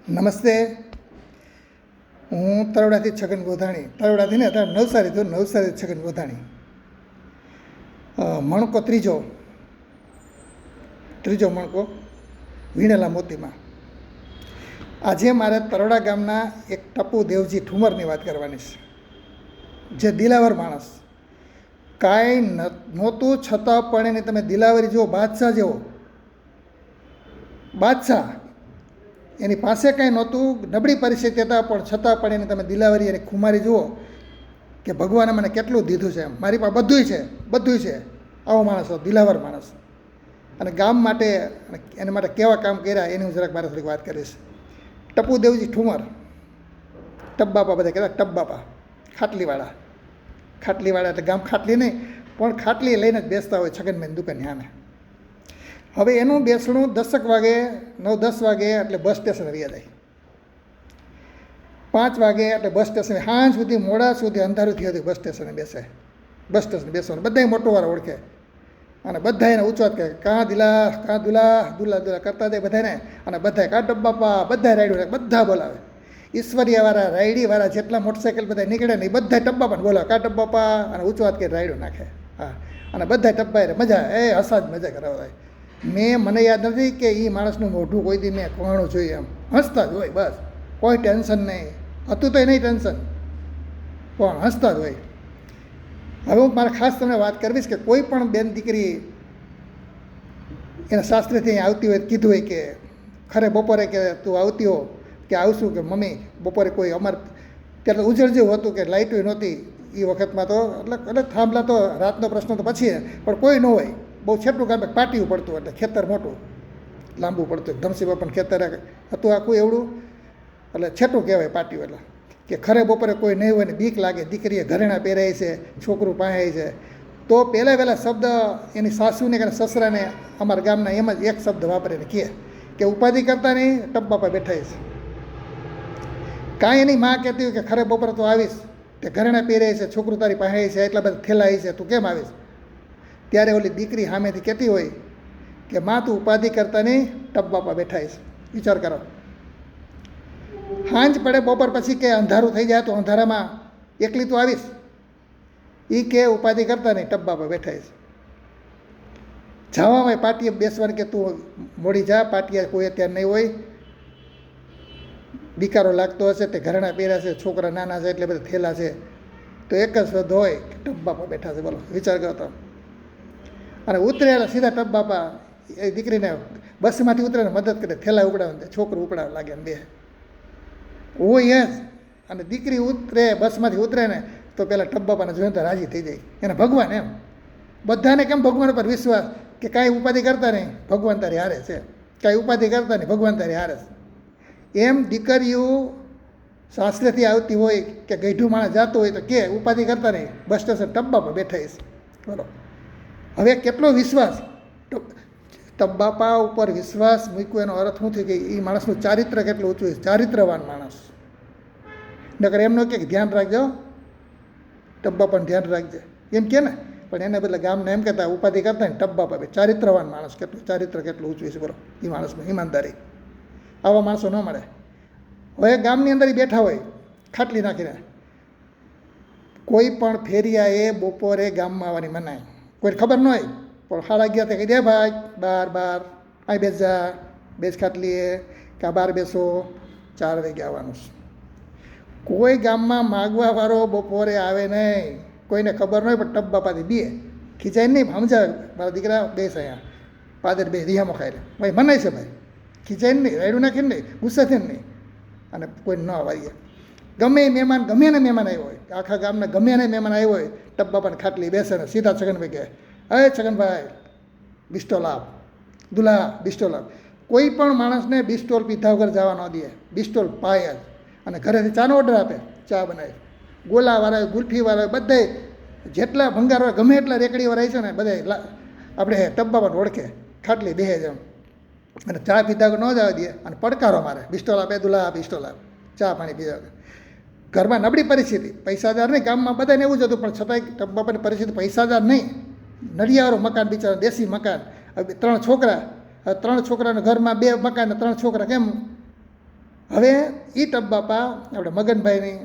નમસ્તે. હું તરોડાથી છગન ગોધાણી, તરોડાથી ને અત્યારે નવસારીથી છગન ગોધાણી. મણકો ત્રીજો મણકો વીણેલા મોતીમાં. આજે મારે તરોડા ગામના એક ટપુ દેવજી ઠુમરની વાત કરવાની છે, જે દિલાવર માણસ. કાંઈ નહોતું છતાં પણ એની તમે દિલાવરી જુઓ, બાદશાહ જેવો બાદશાહ. એની પાસે કાંઈ નહોતું, નબળી પરિસ્થિતિ હતા, પણ છતાં પણ એની તમે દિલાવરી એની ખુમારી જુઓ કે ભગવાને મને કેટલું દીધું છે, એમ મારી પાસે બધુંય છે. આવો માણસ હતો, દિલાવર માણસ. અને ગામ માટે એના માટે કેવા કામ કર્યા એની હું જરાક મારે થોડીક વાત કરીશ. ટપુ દેવજી ઠુમર, ટપબાપા બધા કહેતા, ટપબાપા ખાટલીવાળા એટલે ગામ ખાટલી નહીં, પણ ખાટલી લઈને જ બેસતા હોય છગનભાઈની દુકાનની સામે. હવે એનું બેસણું 10 વાગે 9-10 વાગે એટલે બસ સ્ટેશન આવી જાય. 5 વાગે એટલે બસ સ્ટેશન, સાંજ સુધી મોડા સુધી અંધારું થયું હતું બસ સ્ટેશને બેસે. બસ સ્ટેશન બેસવાનું બધાય મોટો વાર ઓળખે, અને બધા એને ઉચ્ચાત કરે, કાં દુલા કરતા જાય બધાને. અને બધા કા ટપબાપા, બધા રાયડું બધા બોલાવે. ઈશ્વરીયાવાળા, રાયડીવાળા જેટલા મોટરસાઇકલ બધા નીકળે ને એ બધા ટપબાપાને બોલાવે, કા ટપબાપા, અને ઉચ્ચાત કરી રાયડું નાખે. હા, અને બધા ટપબાઈ મજા, હસા જ મજા કરાવતા. મને યાદ નથી કે એ માણસનું મોઢું કોઈ દી મેં કોણું જોઈએ, એમ હસતા જ હોય, બસ કોઈ ટેન્શન નહીં હતું, તો નહીં ટેન્શન, પણ હસતા જ હોય. હવે હું મારે ખાસ તમને વાત કરવીશ કે કોઈ પણ બેન દીકરી એના શાસ્ત્રીથી આવતી હોય, કીધું હોય કે ખરે બપોરે કે તું આવતી હો કે આવશું, કે મમ્મી બપોરે કોઈ અમારે ત્યારે ઉજળ જેવું હતું કે લાઇટોય નહોતી એ વખતમાં, તો એટલે થાંભલા તો રાતનો પ્રશ્ન તો પછી, પણ કોઈ ન હોય, બહુ છેટું ગામ પાટિયું પડતું, એટલે ખેતર મોટું લાંબુ પડતું, ધમસી બાપાનું ખેતર હતું આખું એવડું, એટલે છેટું કહેવાય પાટિયું. એટલે કે ખરે બપોરે કોઈ નહીં હોય ને બીક લાગે, દીકરીએ ઘરેણા પહેરાય છે, છોકરું પાહાય છે, તો પહેલાં શબ્દ એની સાસુને કે સસરાને અમારા ગામના એમ જ એક શબ્દ વાપરીને કહે કે ઉપાધિ કરતા નહીં, ટપબાપા બેઠા છે. કાંઈ એની માં કહેતી હોય કે ખરે બપોરે તો આવીશ, તે ઘરેણા પહેરાય છે, છોકરું તારી પાહાય છે, એટલા બધા થેલાય છે, તું કેમ આવીશ? ત્યારે ઓલી દીકરી સામેથી કહેતી હોય કે માં તું ઉપાધિ કરતા નહીં, ટપબાપા બેઠા છે. વિચાર કરો, સાંજ પડે બપોર પછી કે અંધારું થઈ જાય તો અંધારામાં એકલી તું આવીશ, એ કે ઉપાધિ કરતા નહીં, ટપબાપા બેઠા છે. જવામાં પાટીએ બેસવાનું કે તું મોડી જા, પાટીએ કોઈ અત્યારે નહીં હોય, બિકારો લાગતો હશે, તે ઘરેણા પહેર્યા છે, છોકરા નાના છે એટલે બધા થેલા છે, તો એક જ શબ્દ હોય કે ટપબાપા બેઠા છે. બોલો, વિચાર કરો તો. અને ઉતરેલા સીધા ટપબાપા એ દીકરીને બસમાંથી ઉતરે ને મદદ કરે, થેલા ઉપડાવે, છોકરું ઉપડાવે લાગે ને બે હોય જ. અને દીકરી ઉતરે, બસમાંથી ઉતરે ને તો પહેલાં ટપબાપાને જોઈને તો રાજી થઈ જાય, એને ભગવાન એમ. બધાને કેમ ભગવાન પર વિશ્વાસ કે કાંઈ ઉપાધિ કરતા નહીં, ભગવાન તારી હારે છે, કાંઈ ઉપાધિ કરતા નહીં, ભગવાન તારી હારે છે. એમ દીકરીઓ શાસ્ત્રથી આવતી હોય કે ગઈઢું માણસ જતો હોય તો કે ઉપાધિ કરતા નહીં, બસ સ્ટેશન ટપબાપા બેઠા છે. બોલો, હવે કેટલો વિશ્વાસ ટપબાપા ઉપર વિશ્વાસ મૂક્યો, એનો અર્થ શું થયો કે એ માણસનું ચારિત્ર કેટલું ઊંચું છે, ચારિત્રવાન માણસ. નકર એમ ન કે ધ્યાન રાખજો, ટપબાપાને ધ્યાન રાખજે એમ કે ને, પણ એને બદલે ગામને એમ કહેતા ઉપાધિ કરતા ને ટપબાપા બે. ચારિત્રવાન માણસ, ચારિત્ર કેટલું ઊંચું છે, બરો એ માણસનું ઈમાનદારી. આવા માણસો ન મળે. હવે ગામની અંદર એ બેઠા હોય ખાટલી નાખીને, કોઈ પણ ફેરિયાએ બપોરે ગામમાં આવવાની મનાય, કોઈને ખબર ન હોય, પણ 11:30 કહી દે ભાઈ બાર અહીં બેસ જા, બેસ ખાટલીએ કે બહાર બેસો, 4 વાગે આવવાનું છે. કોઈ ગામમાં માગવાવાળો બપોરે આવે નહીં, કોઈને ખબર ન હોય, પણ ટપબાપાથી બે ખીચાય નહીં, સમજાવે મારા દીકરા બેસ અહીંયા પાદર બે રિહામાં ખાઈ લે, ભાઈ મનાય છે ભાઈ, ખીચાઈને નહીં, રાયડું નાખીને નહીં, ગુસ્સાથી નહીં, અને કોઈને ન આવીએ. ગમે એ મહેમાન, ગમે એને મહેમાન આવ્યો હોય, આખા ગામના ગમે એને મહેમાન આવ્યો હોય, ટપબાપાને ખાટલી બેસે ને સીધા છગનભાઈ કહે, અરે છગનભાઈ બિસ્ટોલ આપ, દુલા બિસ્ટોલ આપ. કોઈ પણ માણસને બિસ્ટોલ પીધા વગર જવા ન દે, બિસ્ટોલ પાય જ. અને ઘરેથી ચાનો ઓર્ડર આપે, ચા બનાવે, ગોલાવાળા, ગુલ્ફીવાળા, બધે જેટલા ભંગાર હોય, ગમે એટલા રેકડીવાળા છે ને બધા આપણે ટપબાપાને ઓળખે, ખાટલી બેહે જ એમ. અને ચા પીધા વગર ન જવા દે, અને પડકારો મારે, બિસ્ટોલ આપે, દુલા બિસ્ટોલ આપ, ચા પાણી પીધા વગર. ઘરમાં નબળી પરિસ્થિતિ, પૈસાદાર નહીં, ગામમાં બધાને એવું જ હતું, પણ છતાંય ટપબાપાની પરિસ્થિતિ પૈસાદાર નહીં, નડિયાવાળું મકાન, બિચારા દેશી મકાન. હવે 3 છોકરા, 3 છોકરાના ઘરમાં 2 મકાન ને 3 છોકરા, કેમ હવે એ ટબ્બાપા આપણે મગનભાઈની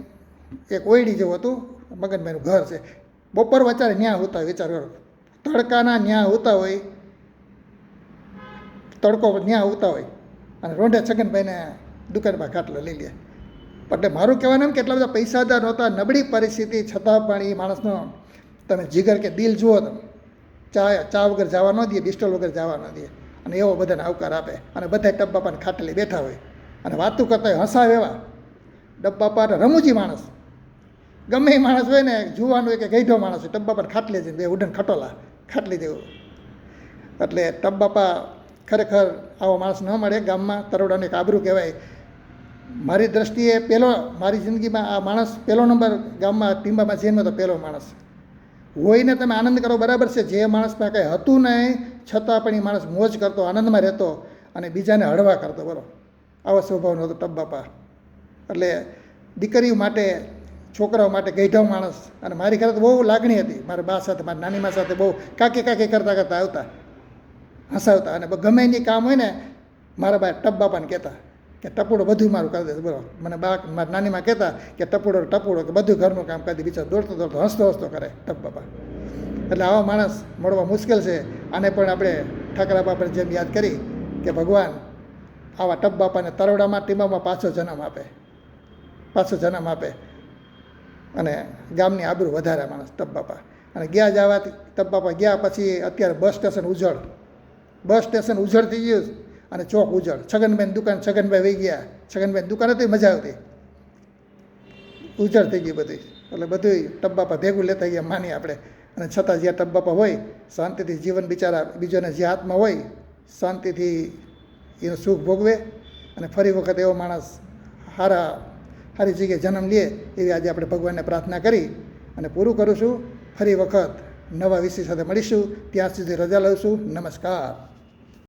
એક ઓયડી જેવું હતું, મગનભાઈનું ઘર છે, બપોર વચારે ન્યા હોતા હોય, વિચાર કરો, તડકાના ન્યા હોતા હોય, તડકો ન્યા હોતા હોય, અને રોંઢે છગનભાઈને દુકાનમાં ખાટલો લઈ લે. એટલે મારું કહેવાનું એમ કે એટલા બધા પૈસાદાર નહોતા, નબળી પરિસ્થિતિ છતાં પણ એ માણસનો તમે જીગર કે દિલ જુઓ, તમે ચા વગર જવા ન દે, બિસ્ટોલ વગર જવા ન દે, અને એવો બધાને આવકાર આપે. અને બધા ટબ્બાપાને ખાટલી બેઠા હોય અને વાતું કરતા હોય, હસાવે એવા. ટબ્બાપા રમૂજી માણસ, ગમે એ માણસ હોય ને, જુવાનું હોય કે ગઈઢો માણસ હોય, ટબ્બાપાને ખાટલી જઈને બે ઉડન ખટોલા ખાટલી જેવું. એટલે ટબ્બાપા ખરેખર આવો માણસ ન મળે ગામમાં, તરોડાને એક આબરૂ કહેવાય. મારી દ્રષ્ટિએ મારી જિંદગીમાં આ માણસ પહેલો નંબર ગામમાં ટીંબામાં જન્મ્યો તો પહેલો માણસ. હોઈને તમે આનંદ કરો બરાબર છે, જે માણસમાં કંઈ હતું નહીં છતાં પણ એ માણસ મોજ કરતો, આનંદમાં રહેતો અને બીજાને હળવા કરતો. બોલો, આવો સ્વભાવનો હતો ટબ્બાપા. એટલે દીકરીઓ માટે, છોકરાઓ માટે ગઈઢો માણસ. અને મારી ઘરે તો બહુ લાગણી હતી, મારા બા સાથે, મારી નાની મા સાથે બહુ કાકી કરતાં કરતાં આવતા, હસાવતા. અને ગમે એની કામ હોય ને, મારા બા ટબ્બાપાને કહેતા કે ટપુડો બધું મારું કરી દે. બોલો, મને મારા નાનીમાં કહેતા કે ટપુડો કે બધું ઘરનું કામ કરી દે. બિચારો દોડતો હસતો કરે ટબ્બાપા. એટલે આવા માણસ મળવા મુશ્કેલ છે. આને પણ આપણે ઠાકરા બાપાને જેમ યાદ કરી કે ભગવાન આવા ટબ્બાપાને તરોડામાં ટીમામાં પાછો જન્મ આપે અને ગામની આબરૂ વધારે માણસ ટબ્બાપા. અને ગયા જવાથી ટબ્બાપા ગયા પછી અત્યારે બસ સ્ટેશન ઉજળ થઈ ગયું અને ચોક ઉજળ. છગનભાઈની દુકાન, છગનભાઈ વહી ગયા, છગનભાઈની દુકાન હતી, મજા આવતી, ઉજળ થઈ ગઈ બધી. એટલે બધું ટબ્બાપા ભેગું લેતા ગયા માની આપણે. અને છતાં જ્યાં ટબ્બાપા હોય શાંતિથી જીવન, બિચારા બીજોને જે હાથમાં હોય શાંતિથી એનું સુખ ભોગવે અને ફરી વખત એવો માણસ સારી જગ્યાએ જન્મ લે એવી આજે આપણે ભગવાનને પ્રાર્થના કરી અને પૂરું કરું છું. ફરી વખત નવા વિષય સાથે મળીશું. ત્યાં સુધી રજા લઉં છું. નમસ્કાર.